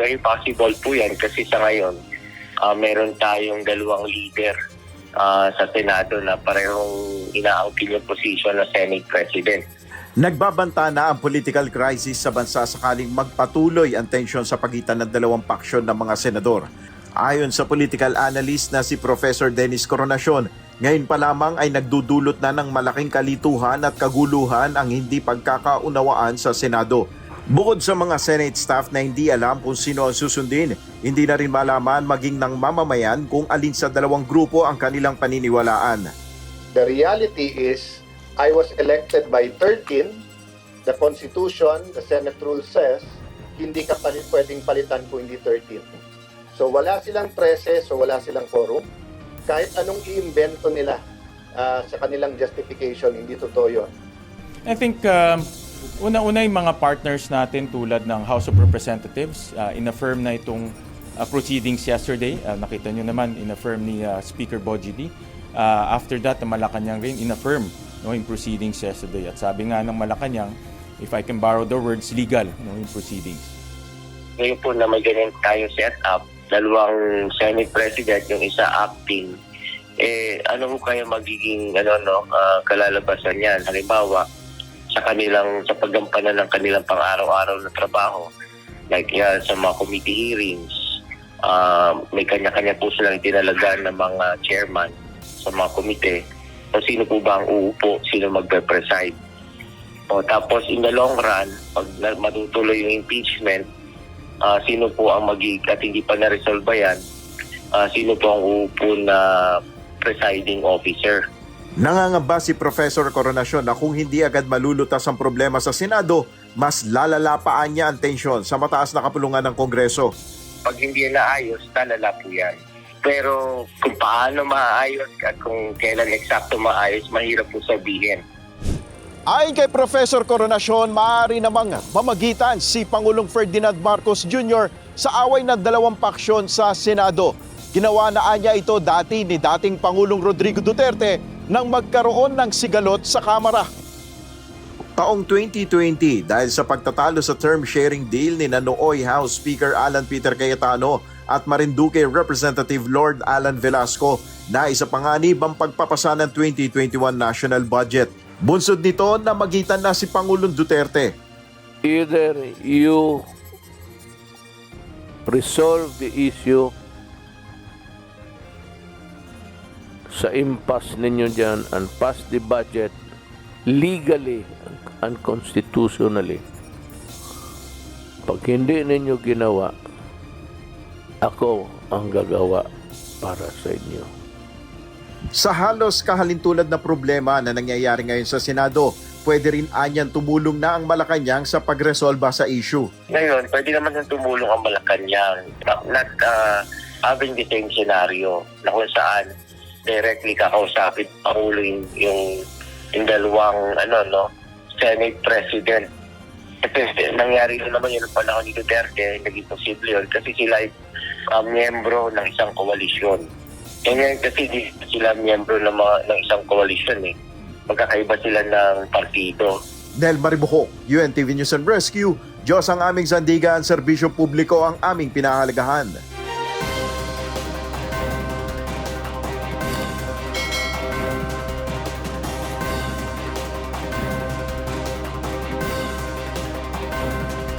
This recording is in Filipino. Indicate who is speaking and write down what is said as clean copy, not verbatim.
Speaker 1: very possible po yan kasi sa ngayon, meron tayong dalawang leader sa Senado na parehong inaangkin yung position na Senate President.
Speaker 2: Nagbabanta na ang political crisis sa bansa sakaling magpatuloy ang tensyon sa pagitan ng dalawang paksyon ng mga senador. Ayon sa political analyst na si Professor Dennis Coronacion, ngayon pa lamang ay nagdudulot na ng malaking kalituhan at kaguluhan ang hindi pagkakaunawaan sa Senado. Bukod sa mga Senate staff na hindi alam kung sino ang susundin, hindi na rin malaman maging ng mamamayan kung alin sa dalawang grupo ang kanilang paniniwalaan.
Speaker 3: The reality is, I was elected by 13. The Constitution, the Senate rule says, hindi ka pwedeng palitan kung hindi 13. So wala silang 13, so wala silang quorum. Kahit anong i-invento nila sa kanilang justification, hindi totoo yun.
Speaker 4: I think una-una yung mga partners natin tulad ng House of Representatives, in-affirm na itong proceedings yesterday. Nakita nyo naman, in-affirm ni Speaker Bogie D. After that, Malacanang rin, in-affirm yung proceedings yesterday. At sabi nga ng Malacanang, if I can borrow the words, legal yung proceedings.
Speaker 1: Ngayon po na may ganyan tayo set up, dalawang Senate President, yung isa acting, ano po kaya magiging kalalabasan niyan? Halimbawa, sa paggampanan ng kanilang pang-araw-araw na trabaho, like sa mga committee hearings, may kanya-kanya po silang itinalagaan ng mga chairman sa mga komite. O sino po ba ang uupo, sino magpe-preside. Tapos in the long run, pag matutuloy yung impeachment, sino po ang at hindi pa na-resolve yan, sino po ang uupo na presiding officer.
Speaker 2: Nangangamba si Professor Coronacion na kung hindi agad malulutas ang problema sa Senado, mas lalalapaan niya ang tensyon sa mataas na kapulungan ng Kongreso.
Speaker 1: Pag hindi naayos, talala po yan. Pero kung paano maayos at kung kailan eksakto maayos, mahirap po sabihin.
Speaker 2: Ayon kay Professor Coronacion, maaari namang mamagitan si Pangulong Ferdinand Marcos Jr. sa away ng dalawang paksyon sa Senado. Ginawa na niya ito dati ni dating Pangulong Rodrigo Duterte nang magkaroon ng sigalot sa Kamara. Taong 2020, dahil sa pagtatalo sa term sharing deal ni Nooy House Speaker Alan Peter Cayetano at Marinduque Representative Lord Alan Velasco, na isa panganib ang pagpapasa ng 2021 national budget. Bunsod nito na magitan na si Pangulong Duterte.
Speaker 5: Either you resolve the issue sa impasse ninyo dyan and pass the budget legally and constitutionally. Pag hindi ninyo ginawa, ako ang gagawa para sa inyo.
Speaker 2: Sa halos kahalintulad na problema na nangyayari ngayon sa Senado, pwede rin anyan tumulong na ang Malacanang sa pagresolba sa issue.
Speaker 1: Ngayon, pwede naman ng tumulong ang Malacanang, not having the same scenario na kung saan directly kakausapin Pangulo yung dalawang Senate President. Kasi nangyari naman yun ang panahon ni Duterte, naging posible yun kasi sila ay miyembro ng isang koalisyon. Ngayon kasi di sila miyembro ng isang koalisyon eh. Magkakaiba sila ng partido.
Speaker 2: Nel Maribuhok, UNTV News and Rescue, Diyos ang aming sandigan, serbisyo publiko ang aming pinahalagahan.